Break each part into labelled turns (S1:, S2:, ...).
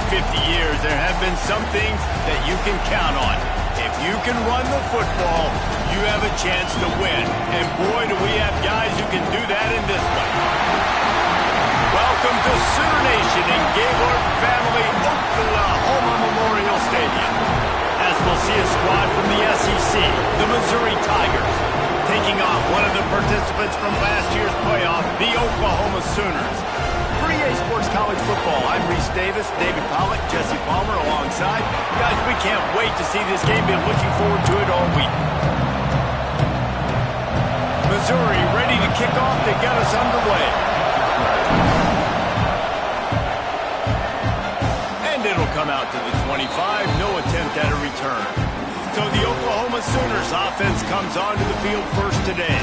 S1: 50 years, there have been some things that you can count on. If you can run the football, you have a chance to win. And boy, do we have guys who can do that in this one. Welcome to Sooner Nation in Gaylord Family Oklahoma Memorial Stadium. As we'll see a squad from the SEC, the Missouri Tigers, taking on one of the participants from last year's playoff, the Oklahoma Sooners. For EA Sports College Football, I'm Reese Davis, David Pollack, Jesse Palmer alongside. Guys, we can't wait to see this game. Been looking forward to it all week. Missouri ready to kick off to get us underway. And it'll come out to the 25. No attempt at a return. So the Oklahoma Sooners offense comes onto the field first today.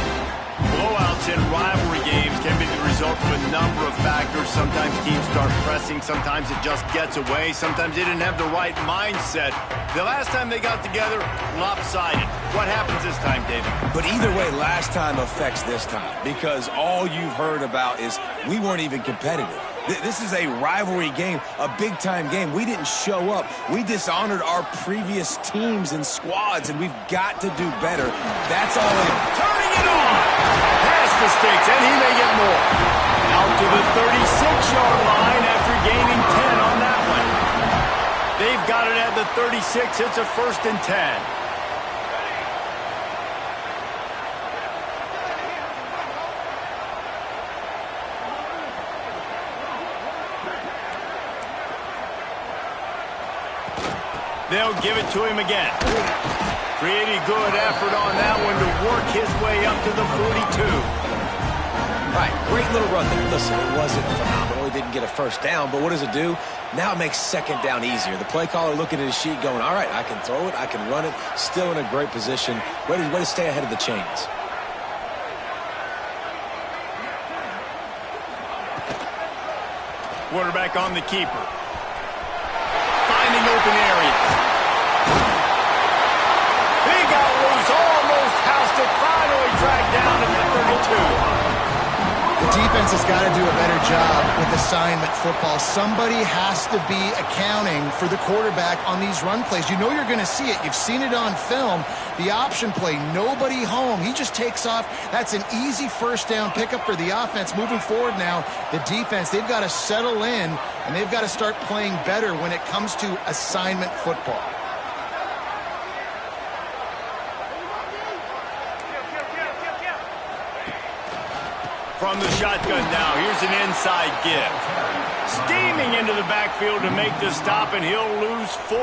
S1: Blowouts in rivalry games can be the result of a number of factors. Sometimes teams start pressing. Sometimes it just gets away. Sometimes they didn't have the right mindset. The last time they got together, lopsided. What happens this time, David?
S2: But either way, last time affects this time because all you've heard about is we weren't even competitive. This is a rivalry game, a big-time game. We didn't show up. We dishonored our previous teams and squads, and we've got to do better. That's all it is.
S1: Turning it on! Past the sticks, and he may get more. Out to the 36-yard line after gaining 10 on that one. They've got it at the 36. It's a 1st and 10. They'll give it to him again. Pretty good effort on that one to work his way up to the 42.
S2: Right, great little run there. Listen, it wasn't phenomenal. He didn't get a first down, but what does it do? Now it makes second down easier. The play caller looking at his sheet going, all right, I can throw it, I can run it. Still in a great position. Way to stay ahead of the chains.
S1: Quarterback on the keeper. Finding open areas. He got loose, almost housed it, finally dragged down at the 32.
S3: The defense has got to do a better job with assignment football. Somebody has to be accounting for the quarterback on these run plays. You know you're going to see it. You've seen it on film. The option play, nobody home. He just takes off. That's an easy first down pickup for the offense. Moving forward now, the defense, they've got to settle in, and they've got to start playing better when it comes to assignment football.
S1: From the shotgun now, here's an inside give. Steaming into the backfield to make the stop, and he'll lose 4.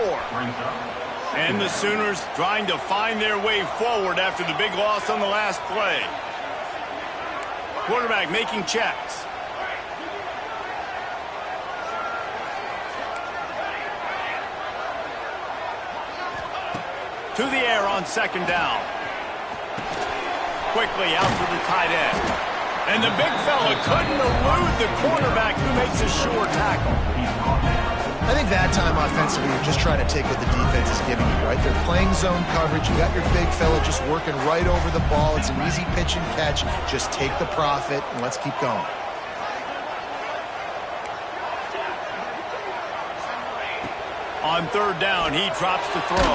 S1: And the Sooners trying to find their way forward after the big loss on the last play. Quarterback making checks. To the air on 2nd down. Quickly out to the tight end. And the big fella couldn't elude the cornerback who makes a sure tackle.
S3: I think that time offensively, you're just trying to take what the defense is giving you, right? They're playing zone coverage. You got your big fella just working right over the ball. It's an easy pitch and catch. Just take the profit, and let's keep going.
S1: On 3rd down, he drops to throw.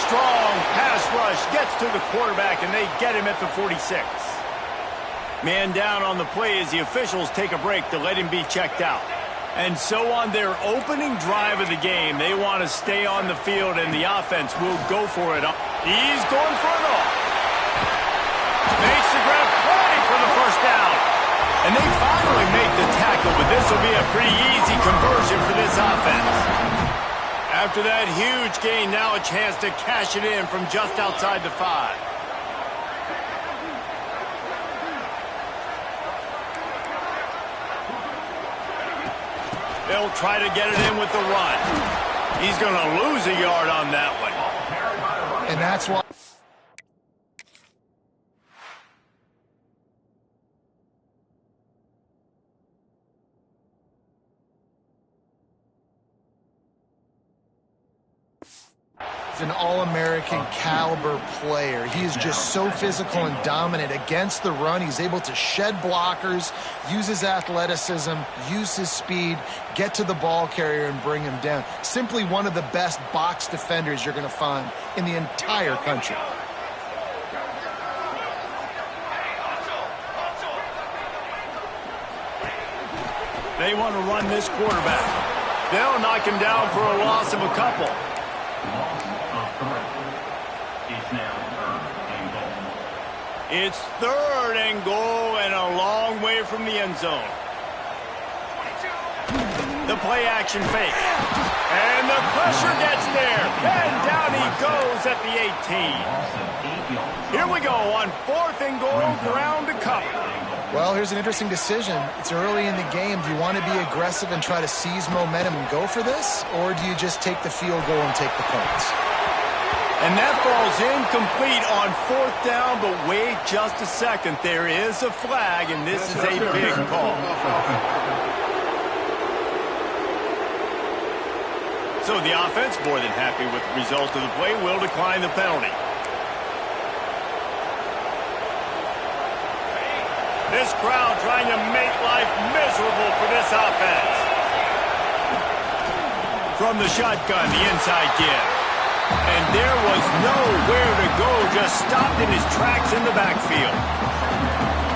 S1: Strong pass rush gets to the quarterback, and they get him at the 46. Man down on the play as the officials take a break to let him be checked out. And so on their opening drive of the game, they want to stay on the field, and the offense will go for it. He's going for it all. Makes the grab play for the 1st down. And they finally make the tackle, but this will be a pretty easy conversion for this offense. After that huge gain, now a chance to cash it in from just outside the 5. They'll try to get it in with the run. He's going to lose a yard on that one.
S3: And that's why. just an All-American caliber player. He is just so physical and dominant against the run. He's able to shed blockers, use his athleticism, use his speed, get to the ball carrier and bring him down. Simply one of the best box defenders you're going to find in the entire country.
S1: They want to run this quarterback. They'll knock him down for a loss of a couple. It's 3rd and goal and a long way from the end zone. The play action fake. And the pressure gets there. And down he goes at the 18. Here we go on 4th and goal, ground to cover.
S3: Well, here's an interesting decision. It's early in the game. Do you want to be aggressive and try to seize momentum and go for this? Or do you just take the field goal and take the points?
S1: And that falls incomplete on 4th down, but wait just a second. There is a flag, and this is a big call. So the offense, more than happy with the result of the play, will decline the penalty. This crowd trying to make life miserable for this offense. From the shotgun, the inside give. And there was nowhere to go, just stopped in his tracks in the backfield.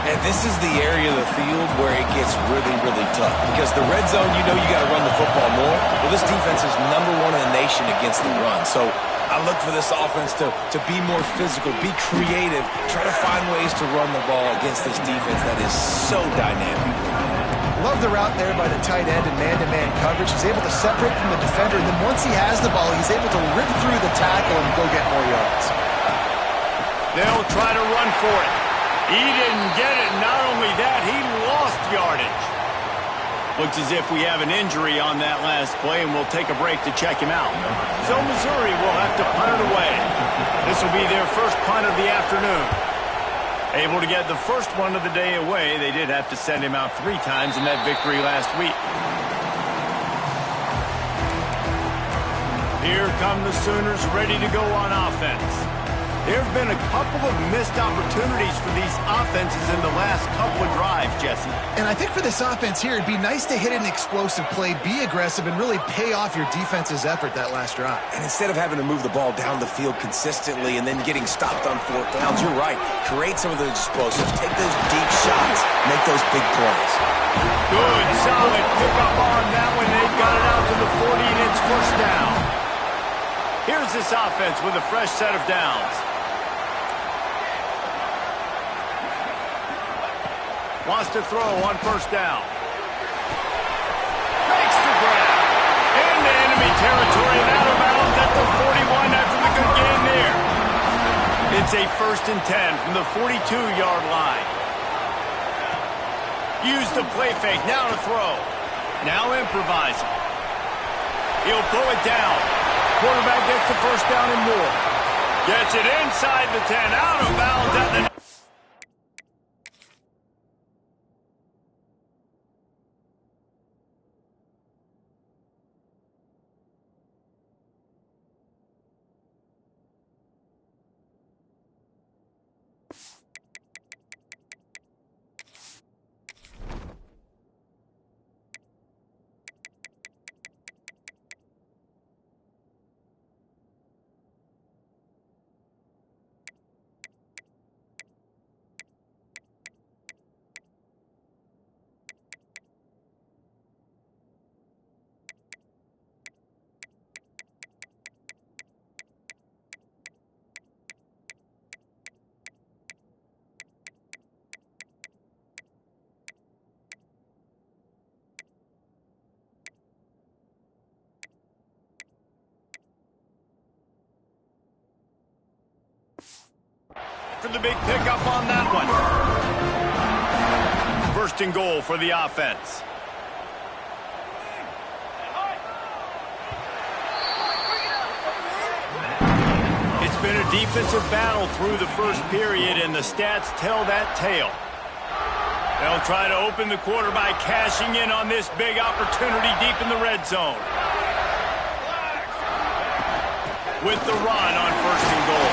S2: And this is the area of the field where it gets really, really tough. Because the red zone, you know you got to run the football more. Well, this defense is #1 in the nation against the run. So I look for this offense to be more physical, be creative, try to find ways to run the ball against this defense that is so dynamic.
S3: Love the route there by the tight end in man-to-man coverage. He's able to separate from the defender, and then once he has the ball, he's able to rip through the tackle and go get more yards.
S1: They'll try to run for it. He didn't get it. Not only that, he lost yardage. Looks as if we have an injury on that last play, and we'll take a break to check him out. So Missouri will have to punt it away. This will be their first punt of the afternoon. Able to get the first one of the day away. They did have to send him out 3 times in that victory last week. Here come the Sooners ready to go on offense. There have been a couple of missed opportunities for these offenses in the last couple of drives, Jesse.
S3: And I think for this offense here, it'd be nice to hit an explosive play, be aggressive, and really pay off your defense's effort that last drive.
S2: And instead of having to move the ball down the field consistently and then getting stopped on 4th downs, you're right. Create some of those explosives. Take those deep shots. Make those big plays.
S1: Good, solid pickup on that one. They've got it out to the 40, and it's 1st down. Here's this offense with a fresh set of downs. Wants to throw on 1st down. Makes the grab. Into enemy territory and out of bounds at the 41 after the good game there. It's a 1st and 10 from the 42-yard line. Use the play fake. Now to throw. Now improvising. He'll pull it down. Quarterback gets the 1st down and more. Gets it inside the 10. Out of bounds at the... For the big pickup on that one. 1st and goal for the offense. It's been a defensive battle through the 1st period, and the stats tell that tale. They'll try to open the quarter by cashing in on this big opportunity deep in the red zone. with the run on 1st and goal.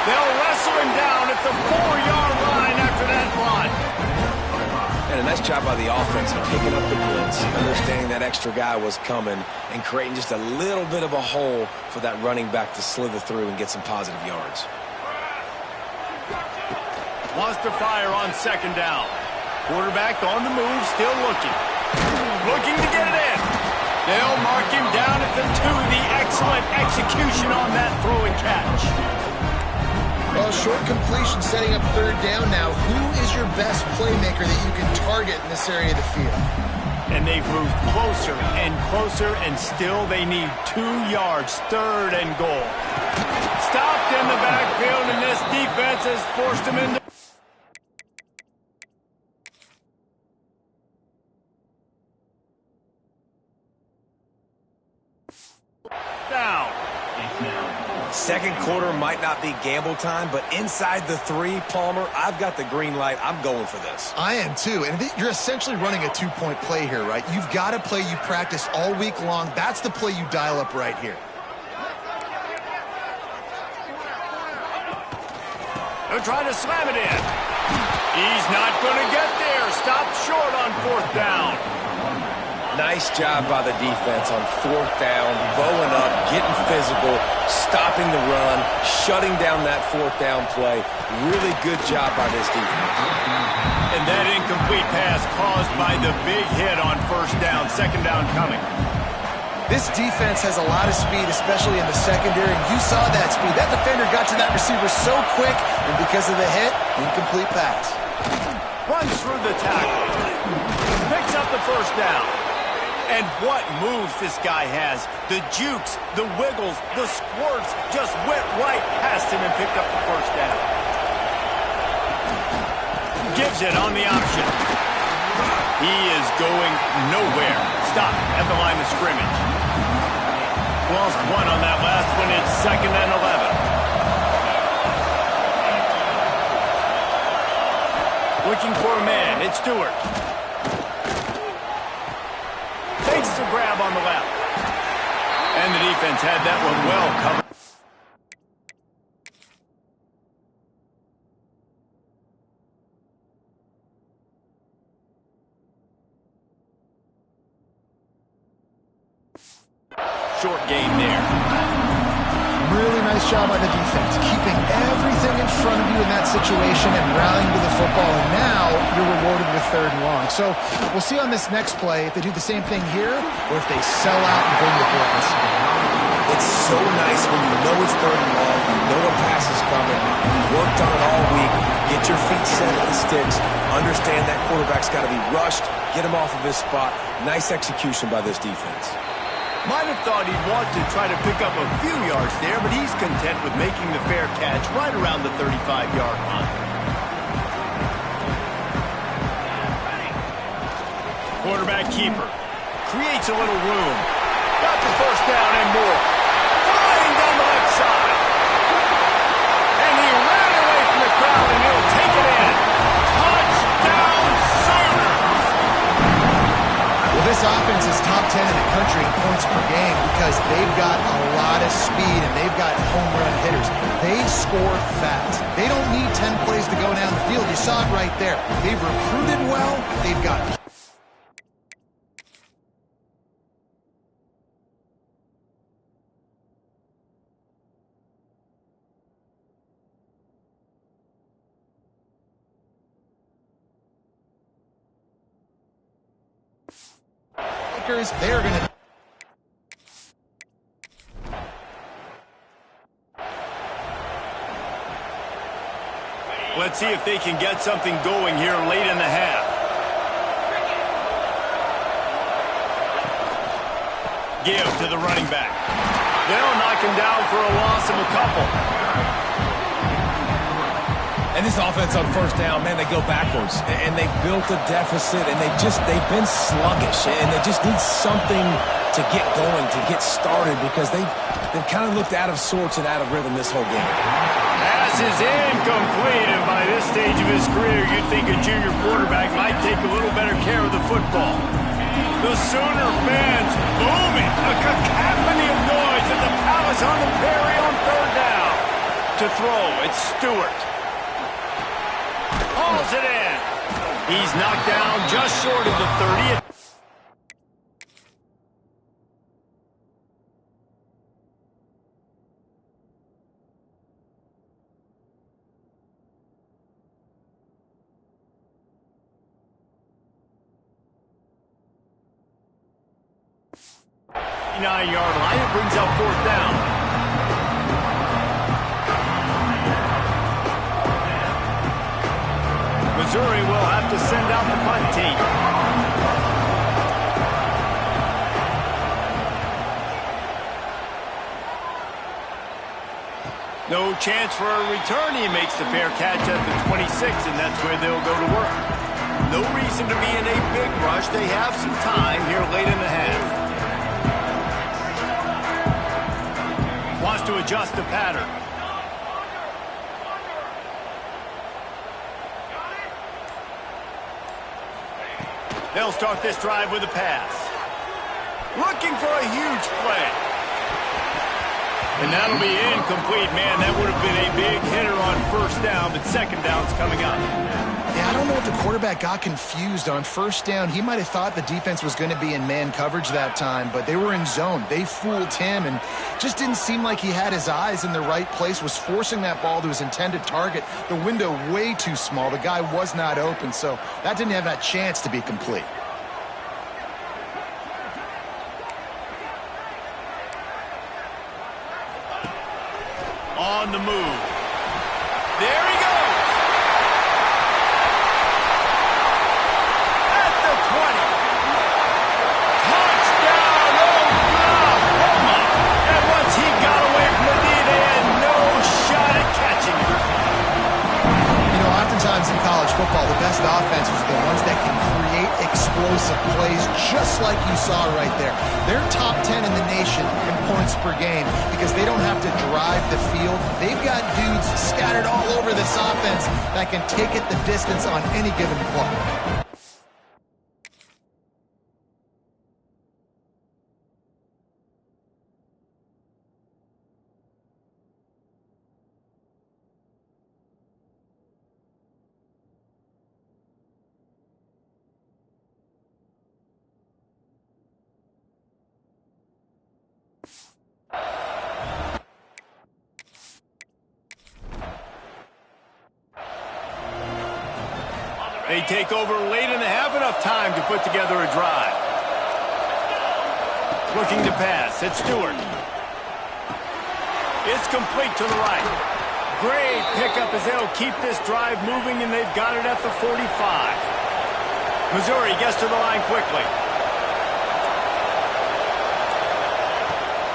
S1: They'll wrestle him down at the 4-yard line after that run.
S2: And a nice job by the offense of picking up the blitz, understanding that extra guy was coming, and creating just a little bit of a hole for that running back to slither through and get some positive yards.
S1: Wants to fire on 2nd down. Quarterback on the move, still looking. Looking to get it in. They'll mark him down at the 2. The excellent execution on that throw and catch.
S3: Well, short completion setting up 3rd down now. Who is your best playmaker that you can target in this area of the field?
S1: And they've moved closer and closer, and still they need 2 yards, 3rd and goal. Stopped in the backfield, and this defense has forced him into... down.
S2: 2nd quarter might not be gamble time, but inside the 3, Palmer, I've got the green light. I'm going for this.
S3: I am too, and you're essentially running a 2-point play here, right? You've got a play you practice all week long. That's the play you dial up right here.
S1: They're trying to slam it in. He's not going to get there. Stopped short on 4th down.
S2: Nice job by the defense on 4th down, bowing up, getting physical, stopping the run, shutting down that 4th down play. Really good job by this defense.
S1: And that incomplete pass caused by the big hit on 1st down, 2nd down coming.
S3: This defense has a lot of speed, especially in the secondary, and you saw that speed. That defender got to that receiver so quick, and because of the hit, incomplete pass.
S1: Runs through the tackle. Picks up the 1st down. And what moves this guy has. The jukes, the wiggles, the squirts just went right past him and picked up the 1st down. Gives it on the option. He is going nowhere. Stop at the line of scrimmage. Lost 1 on that last one. It's 2nd and 11. Looking for a man. It's Stewart. Takes the grab on the left. And the defense had that one well covered. Short game there.
S3: Really nice job by the defense, keeping everything in front of you in that situation and rallying to the football, and now you're rewarded with 3rd and long. So we'll see on this next play if they do the same thing here or if they sell out and bring the blitz.
S2: It's so nice when you know it's 3rd and long, you know a pass is coming, you worked on it all week, get your feet set at the sticks, understand that quarterback's got to be rushed, get him off of his spot. Nice execution by this defense.
S1: Might have thought he'd want to try to pick up a few yards there, but he's content with making the fair catch right around the 35-yard line. Quarterback keeper creates a little room. Got the 1st down and more. Flying down the left side. And he ran away from the crowd, and he'll take it in. Touchdown, Sooners!
S3: Well, this offense is top 10 in the country in points per game because they've got a lot of speed and they've got home run hitters. They score fast. They don't need 10 plays to go down the field. You saw it right there. They've recruited well. They've got they are going to...
S1: Let's see if they can get something going here late in the half. Give to the running back. They'll knock him down for a loss of a couple.
S2: And this offense on 1st down, man, they go backwards. And they built a deficit, and they've been sluggish. And they just need something to get going, to get started, because they've kind of looked out of sorts and out of rhythm this whole game.
S1: Pass is incomplete, and by this stage of his career, you'd think a junior quarterback might take a little better care of the football. The Sooner fans booming, a cacophony of noise at the Palace on the Prairie to throw. It's Stewart. Hauls it in. He's knocked down just short of the 30. Yard line. It brings up fourth down. Missouri will have to send out the punt team. No chance for a return. He makes the fair catch at the 26, and that's where they'll go to work. No reason to be in a big rush. They have some time here late in the half. Wants to adjust the pattern. They'll start this drive with a pass. Looking for a huge play. And that'll be incomplete, man. That would have been a big hitter on first down, but second down's coming up.
S3: Yeah, I don't know if the quarterback got confused on first down. He might have thought the defense was going to be in man coverage that time, but they were in zone. They fooled him and just didn't seem like he had his eyes in the right place, was forcing that ball to his intended target. The window way too small. The guy was not open, so that didn't have that chance to be complete.
S1: On the move. There he goes. At the 20. Touchdown, Oklahoma. And once he got away from the knee, they had no shot at catching him.
S3: You know, oftentimes in college football, the best offenses are the ones that can create explosive plays, just like you saw right there. They're top 10 in the nation in points per game because they don't have to drive the field. They've got dudes scattered all over this offense that can take it the distance on any given play.
S1: They take over late in the half, enough time to put together a drive. Looking to pass, it's Stewart. It's complete to the right. Great pickup as they'll keep this drive moving, and they've got it at the 45. Missouri gets to the line quickly.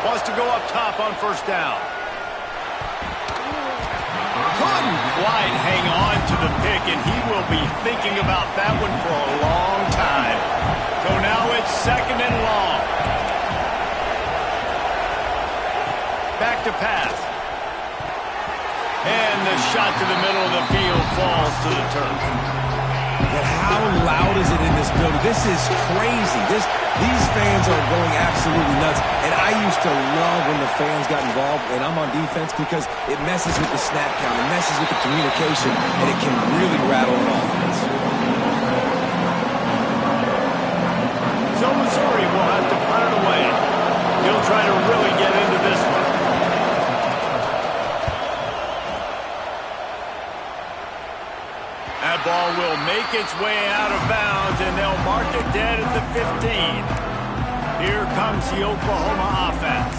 S1: Wants to go up top on first down. Couldn't quite hang on to the pick, and he will be thinking about that one for a long time. So now it's second and long. Back to pass. And the shot to the middle of the field falls to the turf.
S2: But how loud is it in this building? This is crazy. These fans are going absolutely nuts. And I used to love when the fans got involved and I'm on defense because it messes with the snap count. It messes with the communication, and it can really rattle an offense.
S1: So Missouri will have to punt it away. He'll try to really get into this one. That ball will make its way out of bounds, and they'll mark it dead at the 15. Here comes the Oklahoma offense.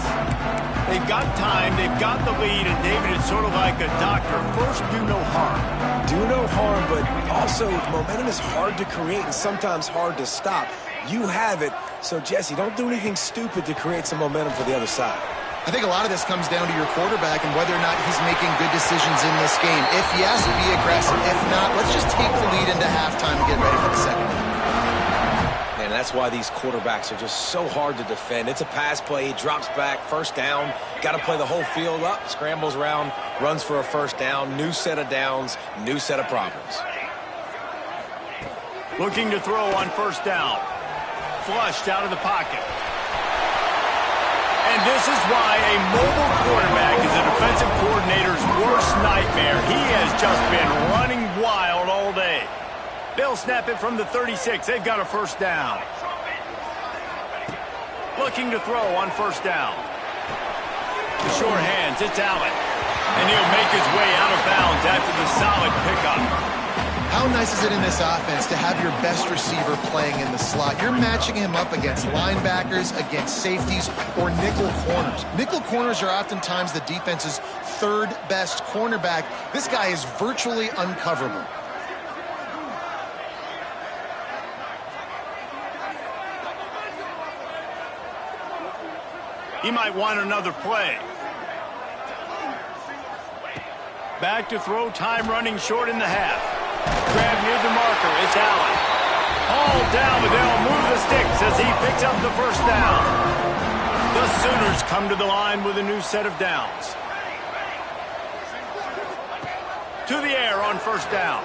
S1: They've got time, they've got the lead, and David, it's sort of like a doctor. First, do no harm.
S2: Do no harm, but also momentum is hard to create and sometimes hard to stop. You have it, so Jesse, don't do anything stupid to create some momentum for the other side.
S3: I think a lot of this comes down to your quarterback and whether or not he's making good decisions in this game. If yes, be aggressive. If not, let's just take the lead into halftime and get ready for the second.
S2: Man, that's why these quarterbacks are just so hard to defend. It's a pass play, he drops back, first down, got to play the whole field up, scrambles around, runs for a first down, new set of downs, new set of problems.
S1: Looking to throw on first down. Flushed out of the pocket. And this is why a mobile quarterback is a defensive coordinator's worst nightmare. He has just been running wild all day. They'll snap it from the 36. They've got a first down. Looking to throw on first down. The short hands, it's Allen. And he'll make his way out of bounds after the solid pickup.
S3: How nice is it in this offense to have your best receiver playing in the slot? You're matching him up against linebackers, against safeties, or nickel corners. Nickel corners are oftentimes the defense's third best cornerback. This guy is virtually uncoverable.
S1: He might want another play. Back to throw, time running short in the half. Grab near the marker, it's Allen. Hauled down, but they'll move the sticks as he picks up the first down. The Sooners come to the line with a new set of downs. To the air on first down.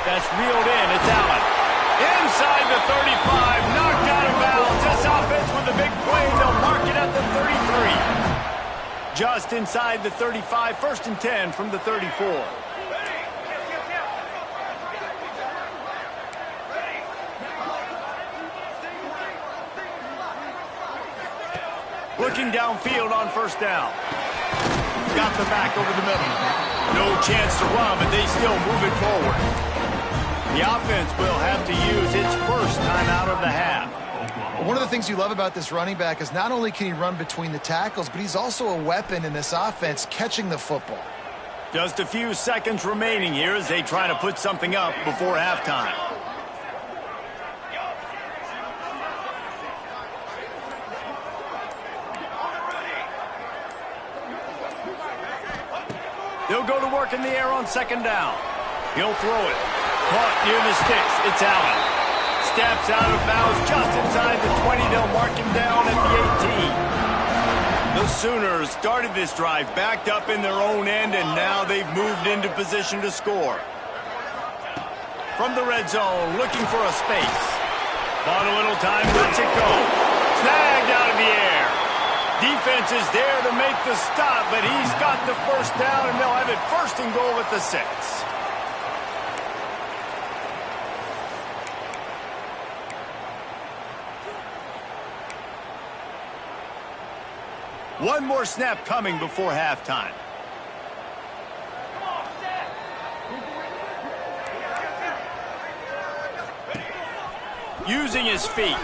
S1: That's reeled in, it's Allen. Inside the 35, knocked out of bounds. This offense with a big play, they'll mark it at the 33. Just inside the 35, first and 10 from the 34. Looking downfield on first down. Got the back over the middle. No chance to run, but they still move it forward. The offense will have to use its first time out of the half.
S3: One of the things you love about this running back is not only can he run between the tackles, but he's also a weapon in this offense catching the football.
S1: Just a few seconds remaining here as they try to put something up before halftime. They'll go to work in the air on second down. He'll throw it. Caught near the sticks. It's Allen. Steps out of bounds just inside the 20. They'll mark him down at the 18. The Sooners started this drive backed up in their own end, and now they've moved into position to score. From the red zone, looking for a space. Bought a little time, lets it go. Snagged out of the air. Defense is there to make the stop, but he's got the first down, and they'll have it first and goal at the 6. One more snap coming before halftime. Using his feet.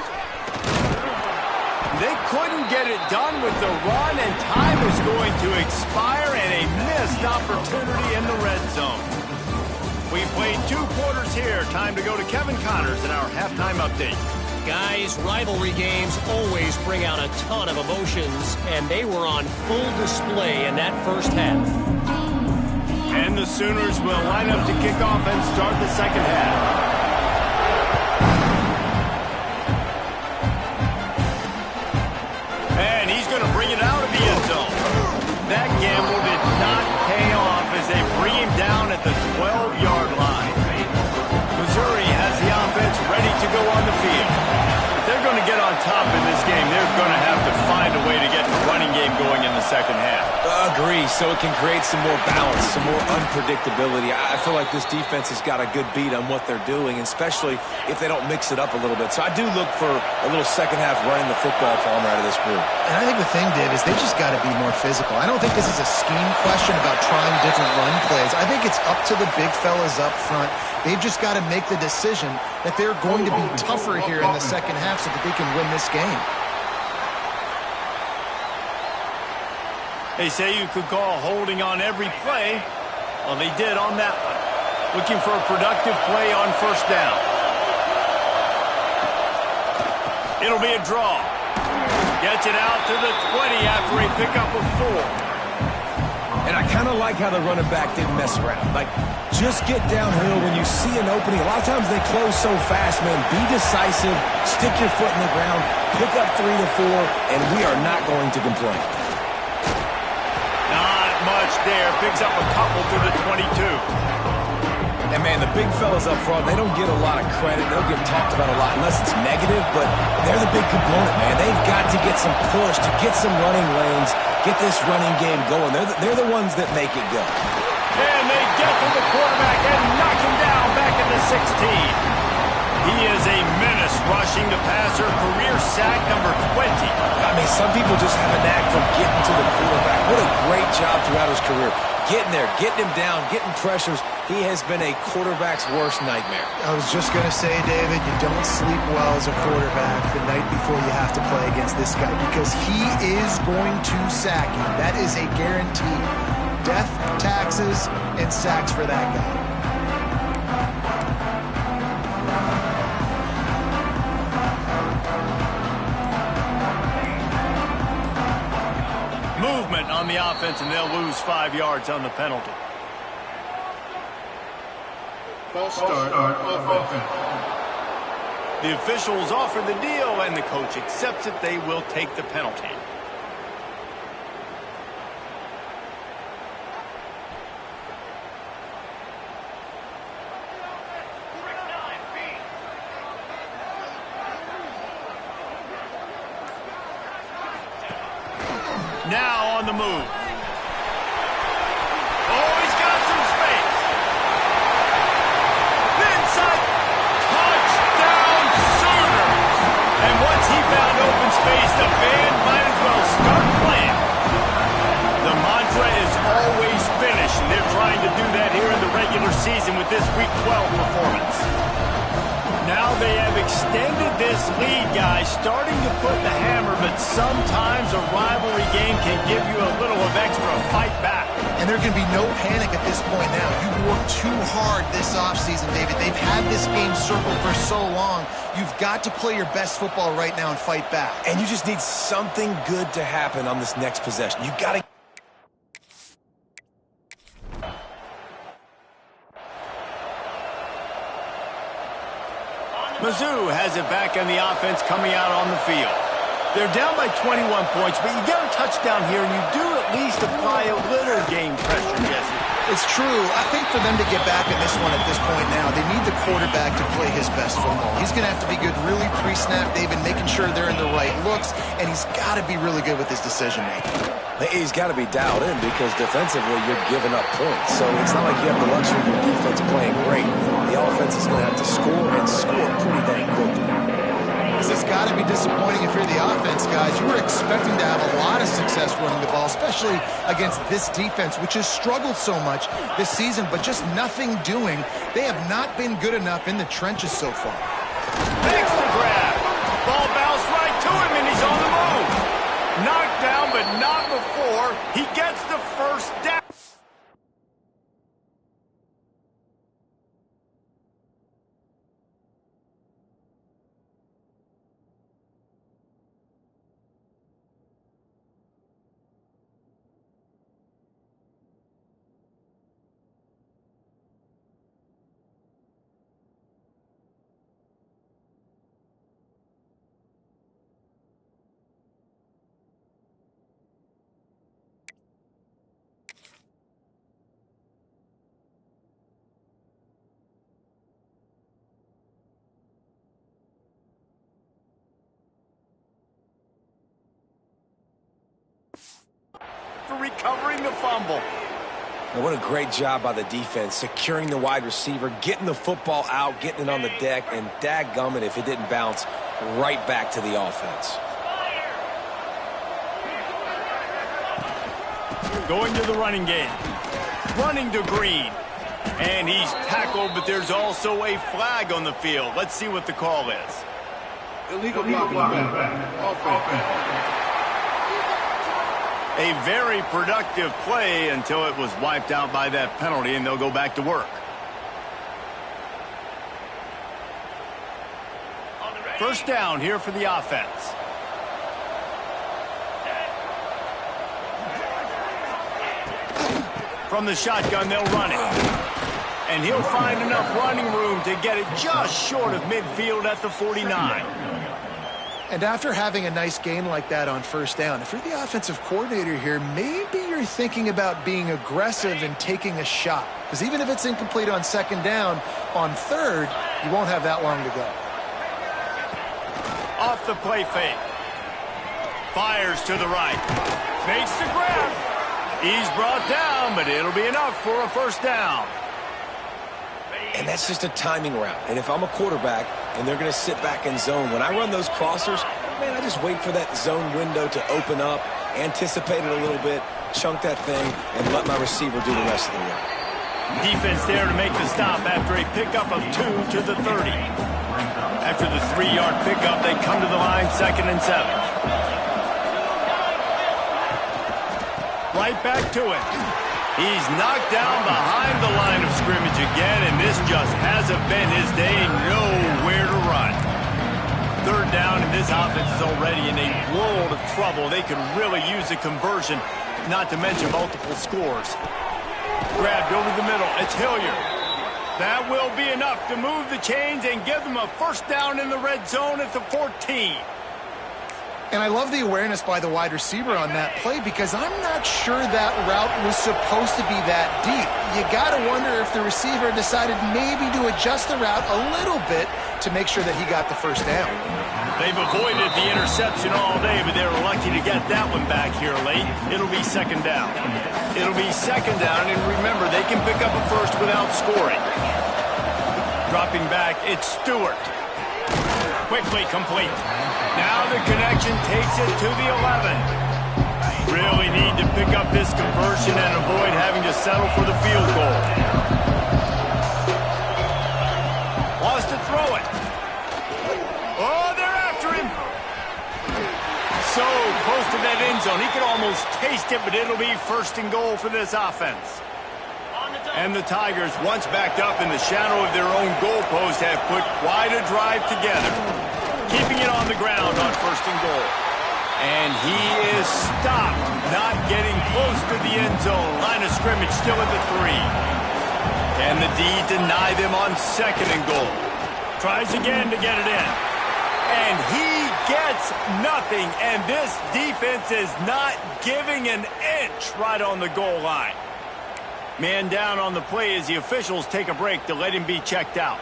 S1: They couldn't get it done with the run, and time is going to expire, and a missed opportunity in the red zone. We played 2 quarters here. Time to go to Kevin Connors in our halftime update.
S4: Guys, rivalry games always bring out a ton of emotions, and they were on full display in that first half.
S1: And the Sooners will line up to kick off and start the second half. And he's going to bring it out of the end zone. That gamble did not pay off as they bring him down at the 12-yard line. Missouri has the offense ready to go on the field. If they're going to get on top in this game, they're going to have to find a way to get the running game going in the second half.
S2: Agree, so it can create some more balance, some more unpredictability. I feel like this defense has got a good beat on what they're doing, especially if they don't mix it up a little bit. So I do look for a little second half running the football from out of this group.
S3: And I think the thing, Dave, is they just got to be more physical. I don't think this is a scheme question about trying different run plays. I think it's up to the big fellas up front. They've just got to make the decision that they're going to be tougher here in the second half so that they can win this game.
S1: They say you could call holding on every play. Well, they did on that one. Looking for a productive play on first down. It'll be a draw. Gets it out to the 20 after a pickup of 4.
S2: And I kind of like how the running back didn't mess around. Like, just get downhill when you see an opening. A lot of times they close so fast, man. Be decisive, stick your foot in the ground, pick up 3 to 4, and we are not going to complain.
S1: Not much there. Picks up a couple to the 22.
S2: And, man, the big fellas up front, they don't get a lot of credit. They don't get talked about a lot unless it's negative, but they're the big component, man. They've got to get some push, to get some running lanes, get this running game going. They're the ones that make it go.
S1: And they get to the quarterback and knock him down back at the 16. He is a menace rushing the passer, career sack number 20.
S2: I mean, some people just have a knack for getting to the quarterback. What a great job throughout his career. Getting there, getting him down, getting pressures. He has been a quarterback's worst nightmare.
S3: I was just going to say, David, you don't sleep well as a quarterback the night before you have to play against this guy because he is going to sack you. That is a guarantee. Death, taxes, and sacks for that guy.
S1: Movement on the offense, and they'll lose 5 yards on the penalty.
S5: False start offense.
S1: The officials offer the deal, and the coach accepts it. They will take the penalty. Now on the move. Oh, he's got some space. Inside. Touchdown Sooners. And once he found open space, the band might as well start playing. The mantra is always finish, and they're trying to do that here in the regular season with this Week 12 performance. Now they have extended this lead, guys, starting to put the hammer, but sometimes a rivalry game can give you a little of extra fight back.
S3: And there can be no panic at this point now. You worked too hard this offseason, David. They've had this game circled for so long. You've got to play your best football right now and fight back.
S2: And you just need something good to happen on this next possession. You got to...
S1: Mizzou has it back on the offense coming out on the field. They're down by 21 points, but you get a touchdown here, and you do at least apply a little game pressure, Jesse.
S3: It's true. I think for them to get back in this one at this point now, they need the quarterback to play his best football. He's going to have to be good really pre-snap, David, making sure they're in the right looks, and he's got to be really good with his decision-making.
S2: He's got to be dialed in because defensively you're giving up points. So it's not like you have the luxury of your defense playing great. The offense is going to have to score and score pretty dang quickly.
S3: This has got to be disappointing if you're the offense, guys. You were expecting to have a lot of success running the ball, especially against this defense, which has struggled so much this season, but just nothing doing. They have not been good enough in the trenches so far.
S1: Makes the grab. Ball bounced right to him, and he's on the move. Knocked down, but not before he gets the first down. For recovering the fumble.
S2: And what a great job by the defense, securing the wide receiver, getting the football out, getting it on the deck, and dadgummit if it didn't bounce right back to the offense.
S1: Going to the running game. Running to Green. And he's tackled, but there's also a flag on the field. Let's see what the call is.
S5: Illegal blocking. Offense.
S1: A very productive play until it was wiped out by that penalty, and they'll go back to work. First down here for the offense. From the shotgun, they'll run it. And he'll find enough running room to get it just short of midfield at the 49.
S3: And after having a nice game like that on first down, if you're the offensive coordinator here, maybe you're you're thinking about being aggressive and taking a shot. Because even if it's incomplete on second down, on third, you won't have that long to go.
S1: Off the play fake. Fires to the right. Makes the grab. He's brought down, but it'll be enough for a first down.
S2: And that's just a timing route. And if I'm a quarterback and they're going to sit back in zone, when I run those crossers, man, I just wait for that zone window to open up, anticipate it a little bit, chunk that thing, and let my receiver do the rest of the work.
S1: Defense there to make the stop after a pickup of 2 to the 30. After the 3-yard pickup, they come to the line, 2nd and 7. Right back to it. He's knocked down behind the line of scrimmage again, and this just hasn't been his day. Nowhere to run. 3rd down, and this offense is already in a world of trouble. They could really use a conversion, not to mention multiple scores. Grabbed over the middle. It's Hilliard. That will be enough to move the chains and give them a first down in the red zone at the 14.
S3: And I love the awareness by the wide receiver on that play because I'm not sure that route was supposed to be that deep. You got to wonder if the receiver decided maybe to adjust the route a little bit to make sure that he got the first down.
S1: They've avoided the interception all day, but they were lucky to get that one back here late. It'll be 2nd down. It'll be 2nd down, and remember, they can pick up a first without scoring. Dropping back, it's Stewart. Quickly complete. Now the connection takes it to the 11. Really need to pick up this conversion and avoid having to settle for the field goal. Wants to throw it. Oh, they're after him. So close to that end zone. He could almost taste it, but it'll be 1st and goal for this offense. And the Tigers, once backed up in the shadow of their own goalpost, have put quite a drive together. Keeping it on the ground on 1st and goal. And he is stopped, not getting close to the end zone. Line of scrimmage still at the 3. Can the D deny them on 2nd and goal? Tries again to get it in. And he gets nothing. And this defense is not giving an inch right on the goal line. Man down on the play as the officials take a break to let him be checked out.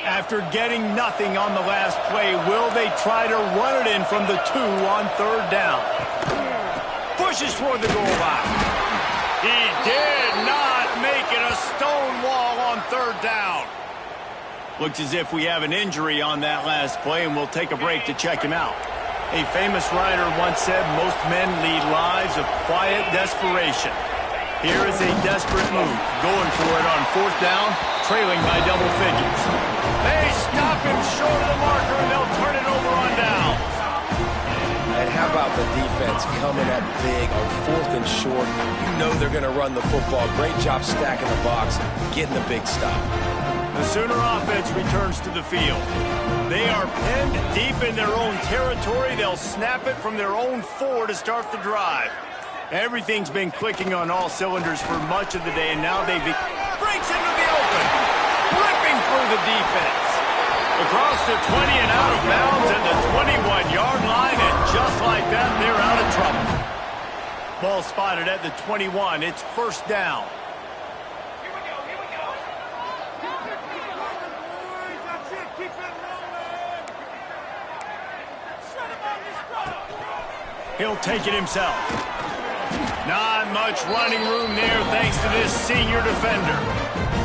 S1: After getting nothing on the last play, will they try to run it in from the 2 on 3rd down? Pushes toward the goal line. He did not make it a stone wall on 3rd down. Looks as if we have an injury on that last play, and we'll take a break to check him out. A famous writer once said, most men lead lives of quiet desperation. Here is a desperate move, going for it on 4th down, trailing by double figures. They stop him short of the marker, and they'll turn it over on downs.
S2: And how about the defense coming up big on 4th and short? You know they're going to run the football. Great job stacking the box, getting the big stop.
S1: The Sooner offense returns to the field. They are pinned deep in their own territory. They'll snap it from their own 4 to start the drive. Everything's been clicking on all cylinders for much of the day, and now they've breaks into the open, ripping through the defense. Across the 20 and out of bounds at the 21-yard line, and just like that, they're out of trouble. Ball spotted at the 21. It's 1st down. He'll take it himself. Not much running room there thanks to this senior defender.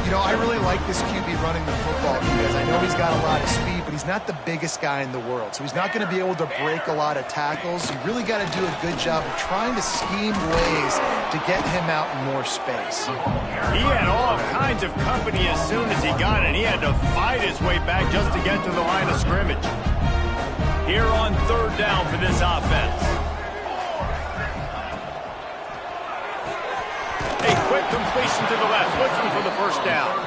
S3: You know, I really like this QB running the football because I know he's got a lot of speed, but he's not the biggest guy in the world. So he's not going to be able to break a lot of tackles. You really got to do a good job of trying to scheme ways to get him out in more space.
S1: He had all kinds of company as soon as he got it. He had to fight his way back just to get to the line of scrimmage. Here on 3rd down for this offense. A quick completion to the left, looking for the 1st down.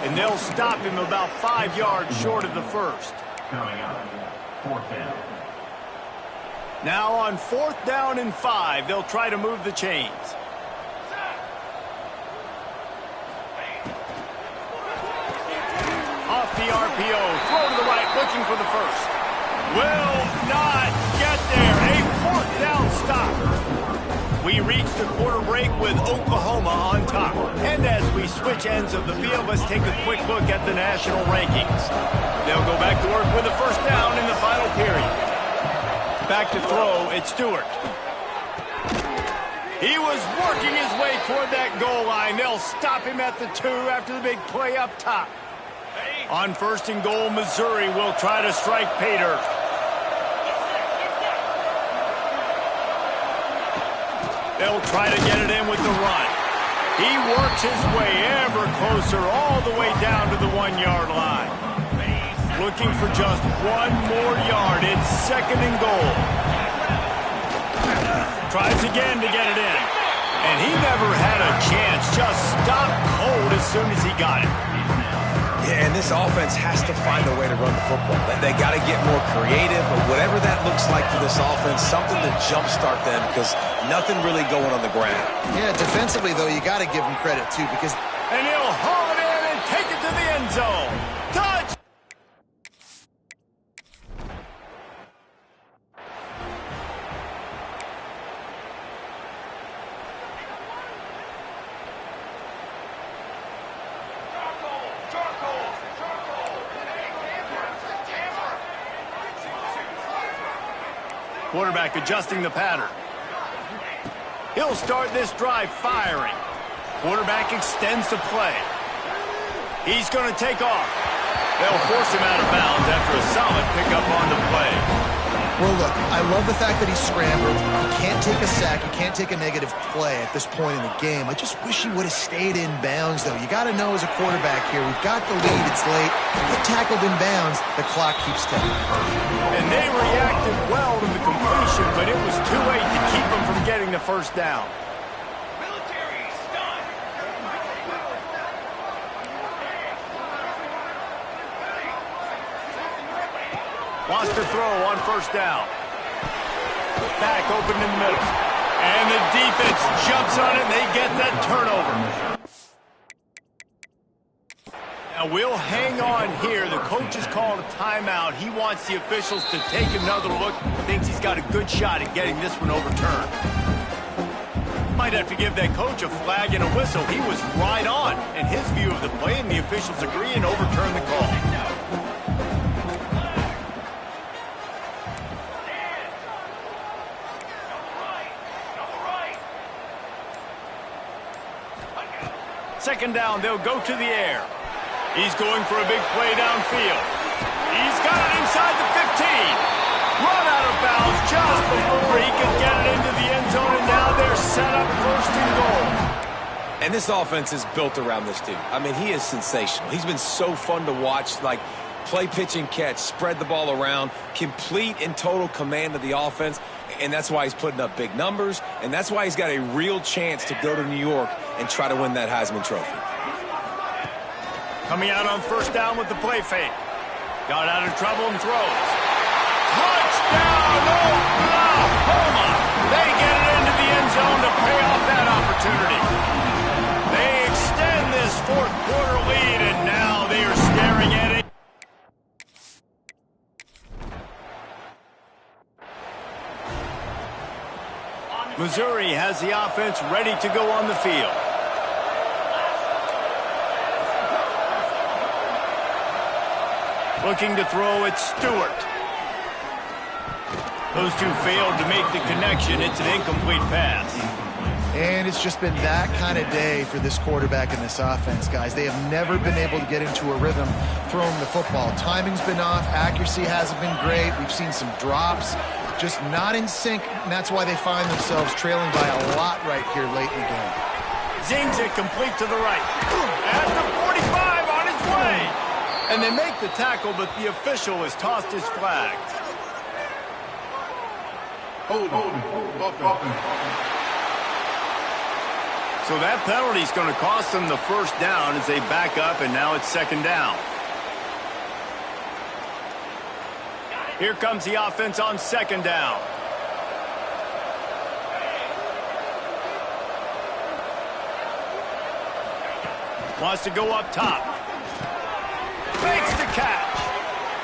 S1: And they'll stop him about 5 yards short of the 1st.
S6: Coming up, 4th down.
S1: Now on 4th down and 5, they'll try to move the chains. Off the RPO, throw to the right, looking for the 1st. Will not get there. A 4th stop. We reach the quarter break with Oklahoma on top. And as we switch ends of the field, let's take a quick look at the national rankings. They'll go back to work with a first down in the final period. Back to throw, it's Stewart. He was working his way toward that goal line. They'll stop him at the 2 after the big play up top. On first and goal, Missouri will try to strike pay dirt. They'll try to get it in with the run. He works his way ever closer all the way down to the 1-yard line. Looking for just 1 more yard. It's second and goal. Tries again to get it in. And he never had a chance. Just stopped cold as soon as he got it.
S2: Yeah, and this offense has to find a way to run the football. They got to get more creative, but whatever that looks like for this offense, something to jumpstart them because nothing really going on the ground.
S3: Yeah, defensively, though, you got to give them credit, too, because...
S1: And he'll haul it in and take it to the end zone. Touch! Quarterback adjusting the pattern. He'll start this drive firing. Quarterback extends the play. He's going to take off. They'll force him out of bounds after a solid pickup on the play.
S3: Well, look, I love the fact that he scrambled. He can't take a sack. He can't take a negative play at this point in the game. I just wish he would have stayed in bounds, though. You got to know as a quarterback here, we've got the lead. It's late. Get tackled in bounds. The clock keeps ticking.
S1: And they reacted well to the completion, but it was too late to keep them from getting the first down. Wants to throw on first down. Back open in the middle. And the defense jumps on it, and they get that turnover. Now, we'll hang on here. The coach has called a timeout. He wants the officials to take another look. Thinks he's got a good shot at getting this one overturned. Might have to give that coach a flag and a whistle. He was right on in his view of the play, and the officials agree and overturn the call. Second down, they'll go to the air. He's going for a big play downfield. He's got it inside the 15. Run out of bounds just before he could get it into the end zone, and now they're set up first and goal.
S2: And this offense is built around this dude. I mean, he is sensational. He's been so fun to watch, like play, pitch, and catch, spread the ball around, complete and total command of the offense. And that's why he's putting up big numbers, and that's why he's got a real chance to go to New York and try to win that Heisman Trophy.
S1: Coming out on first down with the play fake. Got out of trouble and throws. Touchdown, Oklahoma! They get it into the end zone to pay off that opportunity. They extend this fourth quarter lead, and now they are staring at it. Missouri has the offense ready to go on the field. Looking to throw, it's Stewart. Those two failed to make the connection. It's an incomplete pass.
S3: And it's just been that kind of day for this quarterback and this offense, guys. They have never been able to get into a rhythm throwing the football. Timing's been off. Accuracy hasn't been great. We've seen some drops. Just not in sync, and that's why they find themselves trailing by a lot right here late in the game.
S1: Zings it complete to the right. At the 45 on his way. And they make the tackle, but the official has tossed his flag.
S5: Hold on.
S1: So that penalty is going to cost them the first down as they back up, and now it's second down. Here comes the offense on second down. Wants to go up top. Makes the catch.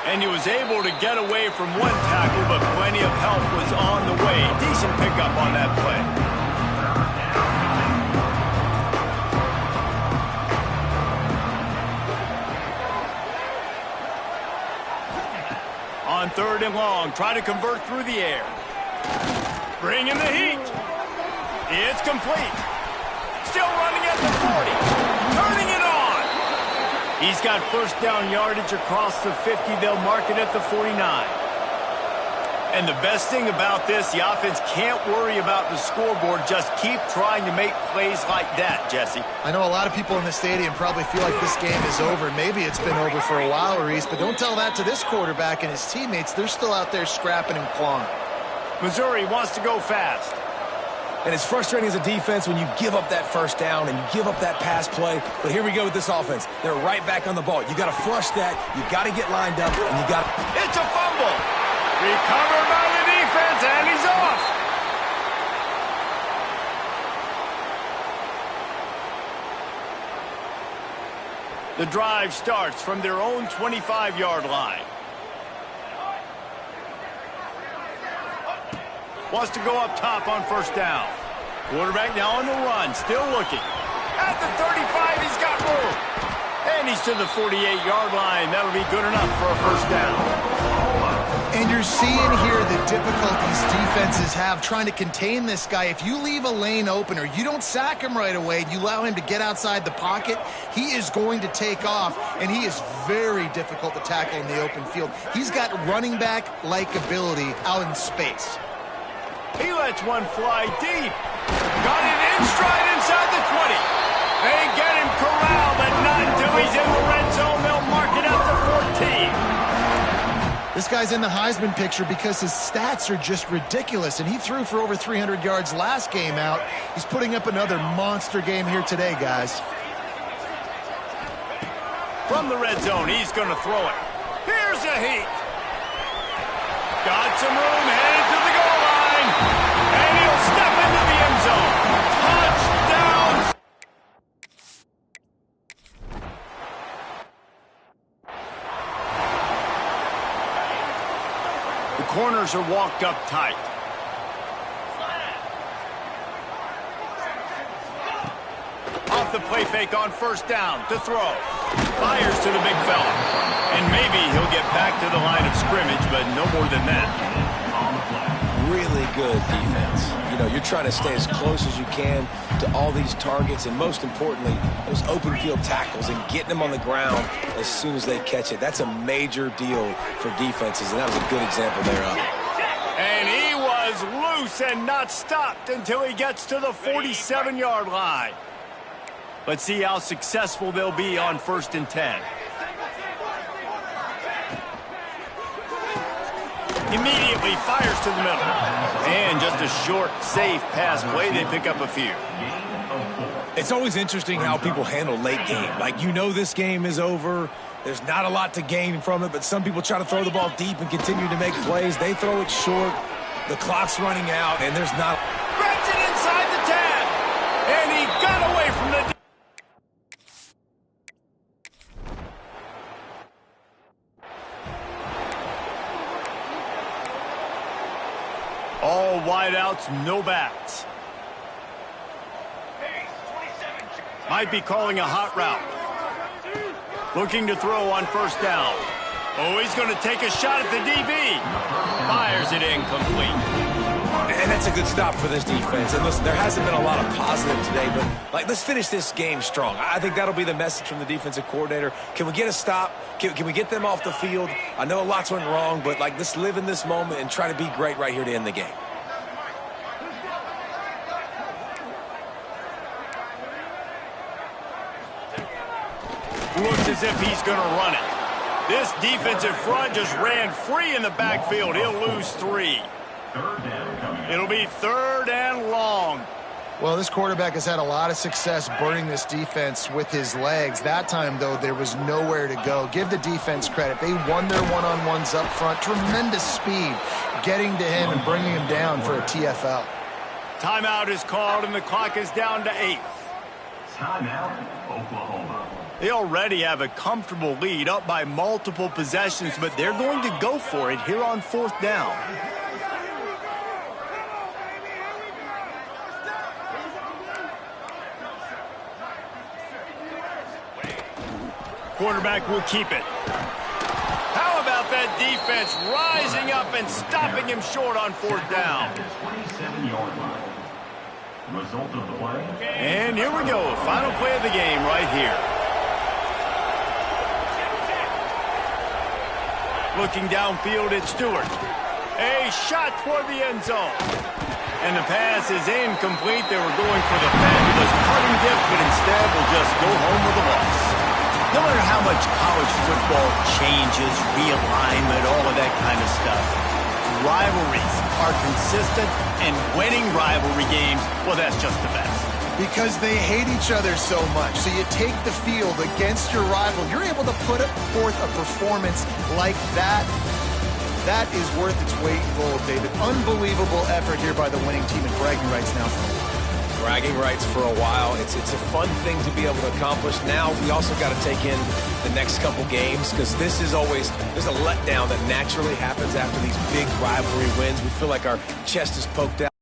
S1: And he was able to get away from one tackle, but plenty of help was on the way. Decent pickup on that play. On 3rd and long, try to convert through the air. Bring in the heat. It's complete. Still running at the 40. Turning it on. He's got first down yardage across the 50. They'll mark it at the 49. And the best thing about this, the offense can't worry about the scoreboard. Just keep trying to make plays like that, Jesse.
S3: I know a lot of people in the stadium probably feel like this game is over. Maybe it's been over for a while, Reese, but don't tell that to this quarterback and his teammates. They're still out there scrapping and clawing.
S1: Missouri wants to go fast.
S2: And it's frustrating as a defense when you give up that first down and you give up that pass play. But here we go with this offense. They're right back on the ball. You got to flush that. You got to get lined up, and you got to...
S1: It's a fumble. Recovered by the defense, and he's off. The drive starts from their own 25-yard line. Wants to go up top on first down. Quarterback now on the run, still looking. At the 35, he's got room. And he's to the 48-yard line. That'll be good enough for a first down.
S3: And you're seeing here the difficulties defenses have trying to contain this guy. If you leave a lane open or you don't sack him right away, you allow him to get outside the pocket, he is going to take off, and he is very difficult to tackle in the open field. He's got running back-like ability out in space.
S1: He lets one fly deep. Got it in stride inside the 20. They get him corralled, but not until he's in the red zone. They'll mark it at the 14.
S3: This guy's in the Heisman picture because his stats are just ridiculous, and he threw for over 300 yards last game out. He's putting up another monster game here today, guys.
S1: From the red zone, he's going to throw it. Here's a heat. Got some room, headed to the goal line. And he'll step into the end zone. Touchdown! The corners are walked up tight. Off the play fake on first down to throw. Fires to the big fella. And maybe he'll get back to the line of scrimmage, but no more than that.
S2: Really good defense. You know, you're trying to stay as close as you can to all these targets, and most importantly, those open field tackles and getting them on the ground as soon as they catch it. That's a major deal for defenses, and that was a good example there of it.
S1: And he was loose and not stopped until he gets to the 47-yard line. Let's see how successful they'll be on 1st and 10. Immediately fires to the middle. And just a short, safe pass play. They pick up a few.
S2: It's always interesting how people handle late game. Like, you know this game is over. There's not a lot to gain from it, but some people try to throw the ball deep and continue to make plays. They throw it short. The clock's running out, and there's not...
S1: Grabs it inside the 10. And he got away from the... All wideouts, no backs. Might be calling a hot route. Looking to throw on first down. Oh, he's going to take a shot at the DB. Fires it incomplete.
S2: And that's a good stop for this defense. And listen, there hasn't been a lot of positive today, but, like, let's finish this game strong. I think that'll be the message from the defensive coordinator. Can we get a stop? Can we get them off the field? I know a lot's went wrong, but, like, let's live in this moment and try to be great right here to end the game.
S1: Looks as if he's going to run it. This defensive front just ran free in the backfield. He'll lose 3. It'll be 3rd and long.
S3: Well, this quarterback has had a lot of success burning this defense with his legs. That time, though, there was nowhere to go. Give the defense credit. They won their one-on-ones up front. Tremendous speed getting to him and bringing him down for a TFL.
S1: Timeout is called, and the clock is down to 8.
S6: Timeout, Oklahoma.
S1: They already have a comfortable lead, up by multiple possessions, but they're going to go for it here on 4th down. Quarterback will keep it. How about that defense rising up and stopping him short on 4th down?
S6: 27-yard line. Result of the play.
S1: And here we go. Final play of the game right here. Looking downfield at Stewart. A shot toward the end zone. And the pass is incomplete. They were going for the fabulous parting gift, but instead will just go home with a loss. No matter how much college football changes, realignment, all of that kind of stuff, rivalries are consistent, and winning rivalry games, well, that's just the best.
S3: Because they hate each other so much. So you take the field against your rival. You're able to put forth a performance like that. That is worth its weight in gold, David. Unbelievable effort here by the winning team, and bragging rights now for a while.
S2: Bragging rights for a while. It's a fun thing to be able to accomplish. Now we also got to take in the next couple games, because this is always, there's a letdown that naturally happens after these big rivalry wins. We feel like our chest is poked out.